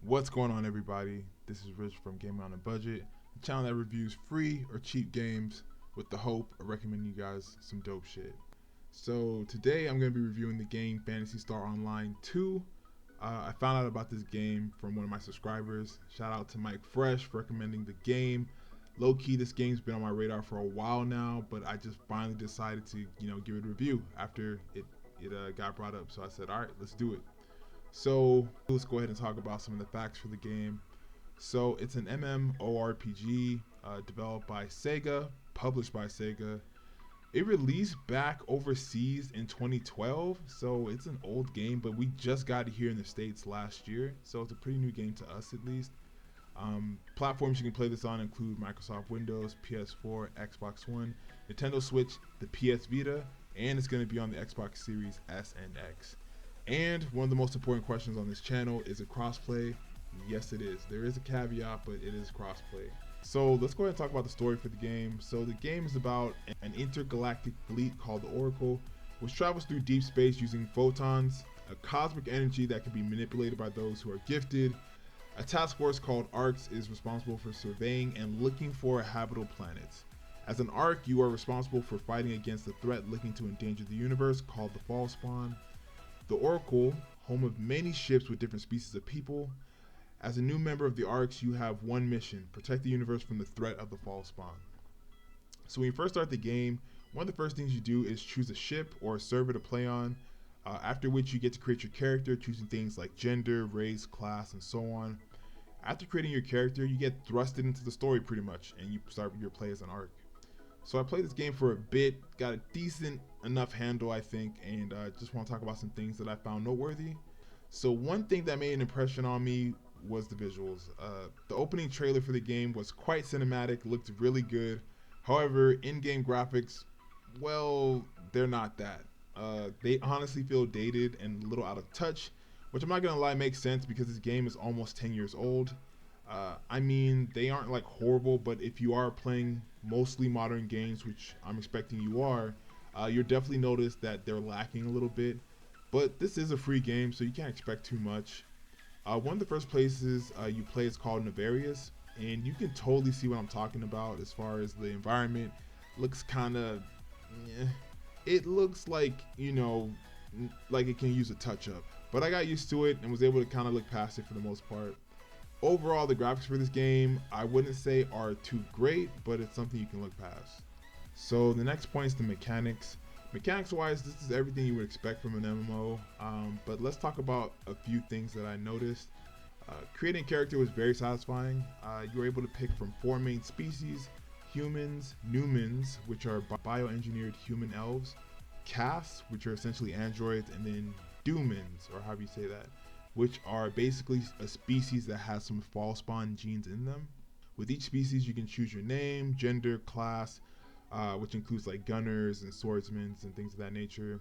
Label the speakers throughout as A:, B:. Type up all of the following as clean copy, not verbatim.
A: What's going on, everybody? This is Rich from Gaming on a Budget, the channel that reviews free or cheap games with the hope of recommending you guys some dope shit. So today I'm going to be reviewing the game Phantasy Star Online 2. I found out about this game from one of my subscribers. Shout out to Mike Fresh for recommending the game. Low key, this game's been on my radar for a while now, but I just finally decided to, give it a review after it got brought up. So I said, all right, let's do it. So let's go ahead and talk about some of the facts for the game. So it's an MMORPG developed by Sega, published by Sega. It released back overseas in 2012, so it's an old game, but we just got it here in the States last year, so it's a pretty new game to us at least. Platforms you can play this on include Microsoft Windows, PS4, Xbox One, Nintendo Switch, the PS Vita, and it's going to be on the Xbox Series S and X. And one of the most important questions on this channel, is it crossplay? Yes, it is. There is a caveat, but it is crossplay. So let's go ahead and talk about the story for the game. So the game is about an intergalactic fleet called the Oracle, which travels through deep space using photons, a cosmic energy that can be manipulated by those who are gifted. A task force called ARCs is responsible for surveying and looking for habitable planets. As an ARC, you are responsible for fighting against a threat looking to endanger the universe called the Fall Spawn. The Oracle, home of many ships with different species of people. As a new member of the ARCs, you have one mission: protect the universe from the threat of the Fall Spawn. So when you first start the game, one of the first things you do is choose a ship or a server to play on, after which you get to create your character, choosing things like gender, race, class, and so on. After creating your character, you get thrusted into the story pretty much, and you start your play as an ARC. So I played this game for a bit, got a decent enough handle I think, and just want to talk about some things that I found noteworthy. So one thing that made an impression on me was the visuals. The opening trailer for the game was quite cinematic, looked really good. However, in-game graphics, well, they're not that. They honestly feel dated and a little out of touch, which I'm not gonna lie makes sense because this game is almost 10 years old. I mean, they aren't like horrible, but if you are playing mostly modern games, which I'm expecting you are, you'll definitely notice that they're lacking a little bit. But this is a free game, so you can't expect too much. One of the first places you play is called Navarius, and you can totally see what I'm talking about as far as the environment. Looks kind of, it looks like, like it can use a touch up. But I got used to it and was able to kind of look past it for the most part. Overall, the graphics for this game, I wouldn't say are too great, but it's something you can look past. So the next point is the mechanics. Mechanics wise, this is everything you would expect from an MMO, but let's talk about a few things that I noticed. Creating a character was very satisfying. You were able to pick from 4 main species: humans, Numens, which are bioengineered human elves, castes, which are essentially androids, and then Dumens, or however you say that, which are basically a species that has some fall spawn genes in them. With each species, you can choose your name, gender, class, which includes like gunners and swordsmen and things of that nature.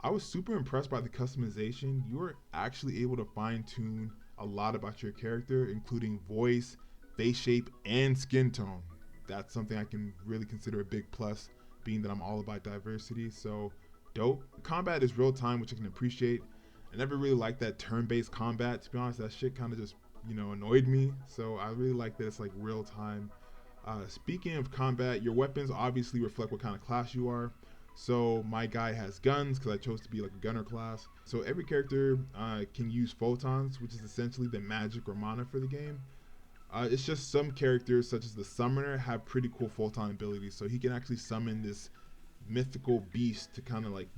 A: I was super impressed by the customization. You were actually able to fine tune a lot about your character, including voice, face shape, and skin tone. That's something I can really consider a big plus, being that I'm all about diversity. So dope. Combat is real time, which I can appreciate. I never really liked that turn-based combat. To be honest, that shit kind of just, annoyed me. So I really like that it's like real time. Speaking of combat, your weapons obviously reflect what kind of class you are. So my guy has guns because I chose to be like a gunner class. So every character can use photons, which is essentially the magic or mana for the game. It's just some characters, such as the summoner, have pretty cool photon abilities. So he can actually summon this mythical beast to kind of like,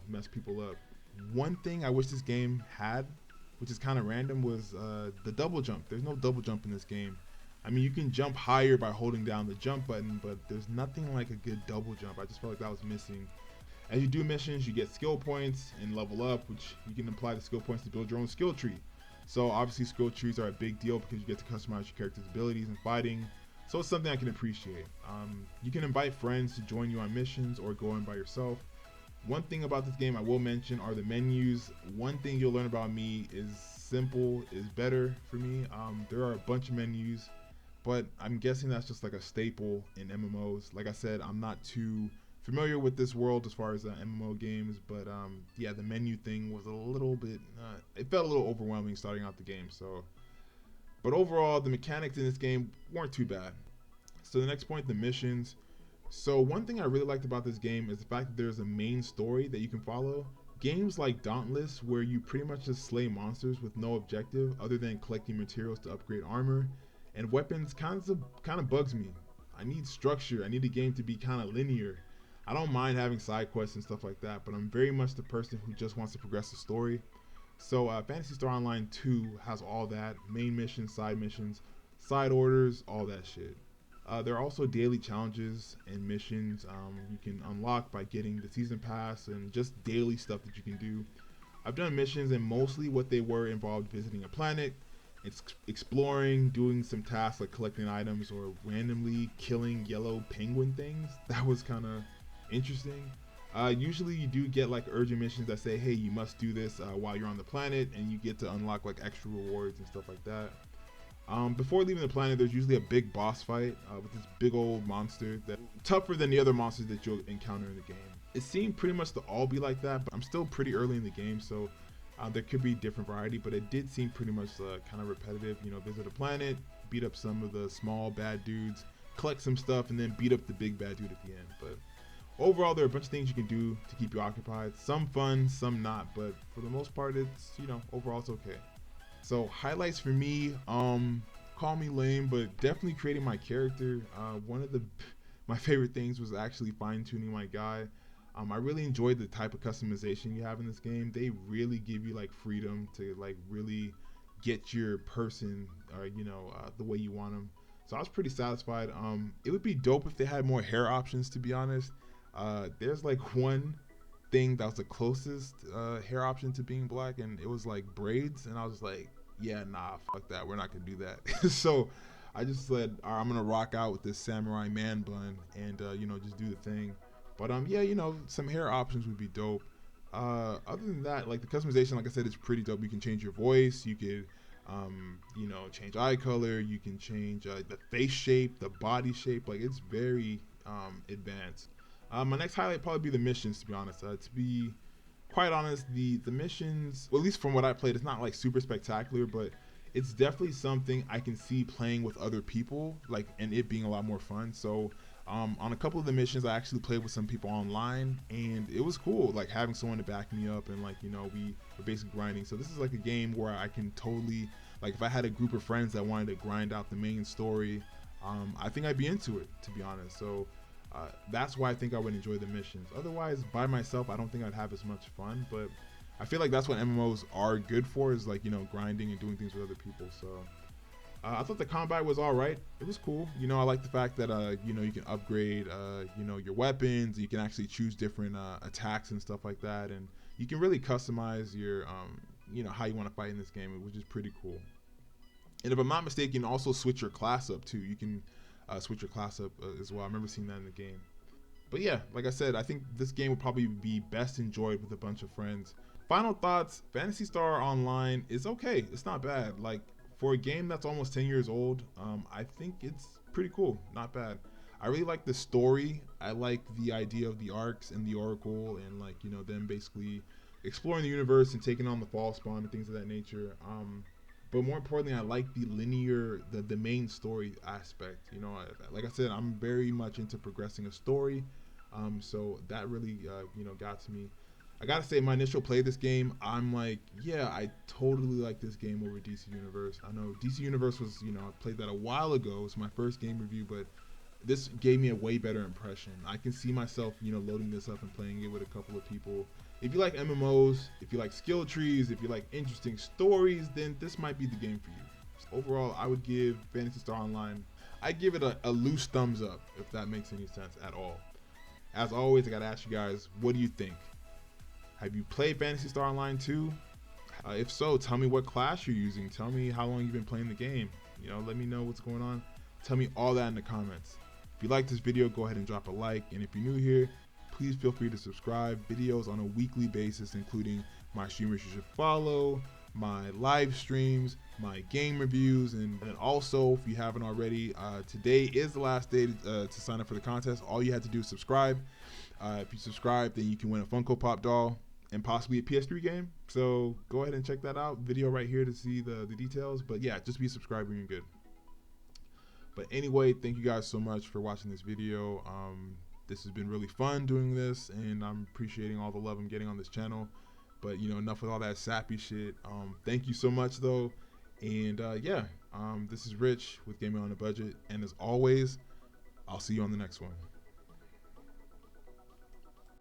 A: mess people up. One thing I wish this game had, which is kind of random, was the double jump. There's no double jump in this game. I mean, you can jump higher by holding down the jump button, but there's nothing like a good double jump. I just felt like that was missing. As you do missions, you get skill points and level up, which you can apply the skill points to build your own skill tree. So obviously skill trees are a big deal because you get to customize your character's abilities and fighting. So it's something I can appreciate. You can invite friends to join you on missions or go in by yourself. One thing about this game I will mention are the menus. One thing you'll learn about me is simple is better for me. There are a bunch of menus, but I'm guessing that's just like a staple in MMOs. Like I said, I'm not too familiar with this world as far as MMO games, but yeah, the menu thing was a little bit, it felt a little overwhelming starting out the game. So But overall, the mechanics in this game weren't too bad. So the next point, the missions. So one thing I really liked about this game is the fact that there's a main story that you can follow. Games like Dauntless, where you pretty much just slay monsters with no objective other than collecting materials to upgrade armor and weapons, kind of bugs me. I need structure. I need a game to be kind of linear. I don't mind having side quests and stuff like that, but I'm very much the person who just wants to progress the story. So Phantasy Star Online 2 has all that: main missions, side orders, all that shit. There are also daily challenges and missions you can unlock by getting the season pass and just daily stuff that you can do. I've done missions, and mostly what they were involved visiting a planet, exploring, doing some tasks like collecting items or randomly killing yellow penguin things. That was kind of interesting. Usually you do get like urgent missions that say, hey, you must do this while you're on the planet, and you get to unlock like extra rewards and stuff like that. Before leaving the planet, there's usually a big boss fight with this big old monster that's tougher than the other monsters that you'll encounter in the game. It seemed pretty much to all be like that, but I'm still pretty early in the game, so there could be different variety, but it did seem pretty much kind of repetitive. You know, visit a planet, beat up some of the small bad dudes, collect some stuff, and then beat up the big bad dude at the end. But overall, there are a bunch of things you can do to keep you occupied. Some fun, some not, but for the most part, it's, you know, overall it's okay. So highlights for me, call me lame, but definitely creating my character. One of my favorite things was actually fine-tuning my guy. I really enjoyed the type of customization you have in this game. They really give you like freedom to like really get your person, or the way you want them. So I was pretty satisfied. It would be dope if they had more hair options, to be honest. There's like one thing that was the closest hair option to being black, and it was like braids, and I was like, yeah, nah, fuck that, we're not gonna do that. So I just said, all right, I'm gonna rock out with this samurai man bun and just do the thing. But yeah, some hair options would be dope. Other than that, like the customization, like I said, is pretty dope. You can change your voice, you could change eye color, you can change the face shape, the body shape. Like, it's very advanced. My next highlight probably be the missions, to be honest. To be quite honest, the missions, well, at least from what I played, it's not like super spectacular, but it's definitely something I can see playing with other people, like, and it being a lot more fun. So on a couple of the missions, I actually played with some people online, and it was cool, like having someone to back me up, and like, we were basically grinding. So this is like a game where I can totally, like, if I had a group of friends that wanted to grind out the main story, I think I'd be into it, to be honest. So that's why I think I would enjoy the missions. Otherwise, by myself, I don't think I'd have as much fun, but I feel like that's what MMOs are good for, is like, grinding and doing things with other people. So I thought the combat was all right. It was cool. I like the fact that you can upgrade your weapons. You can actually choose different attacks and stuff like that, and you can really customize your how you want to fight in this game, which is pretty cool. And if I'm not mistaken, you can also switch your class up too. You can switch your class up as well. I remember seeing that in the game. But yeah, like I said, I think this game would probably be best enjoyed with a bunch of friends. Final thoughts: Phantasy Star Online is okay. It's not bad. Like, for a game that's almost 10 years old, I think it's pretty cool. Not bad. I really like the story. I like the idea of the arcs and the Oracle, and like, them basically exploring the universe and taking on the fall spawn and things of that nature. But more importantly, I like the linear, the main story aspect. Like I said, I'm very much into progressing a story. So that really, got to me. I gotta say, my initial play of this game, I'm like, yeah, I totally like this game over DC Universe. I know DC Universe was, I played that a while ago. It was my first game review, but this gave me a way better impression. I can see myself, loading this up and playing it with a couple of people. If you like MMOs, if you like skill trees, if you like interesting stories, then this might be the game for you. So overall, I would give Phantasy Star Online, I'd give it a loose thumbs up, if that makes any sense at all. As always, I gotta ask you guys, what do you think? Have you played Phantasy Star Online 2? If so, tell me what class you're using. Tell me how long you've been playing the game. Let me know what's going on. Tell me all that in the comments. If you like this video, go ahead and drop a like. And if you're new here, please feel free to subscribe. Videos on a weekly basis, including my streamers you should follow, my live streams, my game reviews, and also, if you haven't already, today is the last day to sign up for the contest. All you have to do is subscribe. If you subscribe, then you can win a Funko Pop doll. and possibly a PS3 game. So go ahead and check that out. Video right here to see the details. But yeah, just be a subscriber and you're good. But anyway, thank you guys so much for watching this video. This has been really fun doing this, and I'm appreciating all the love I'm getting on this channel. But you know, enough with all that sappy shit. Thank you so much though, and yeah, this is Rich with Gaming on a Budget, and as always, I'll see you on the next one.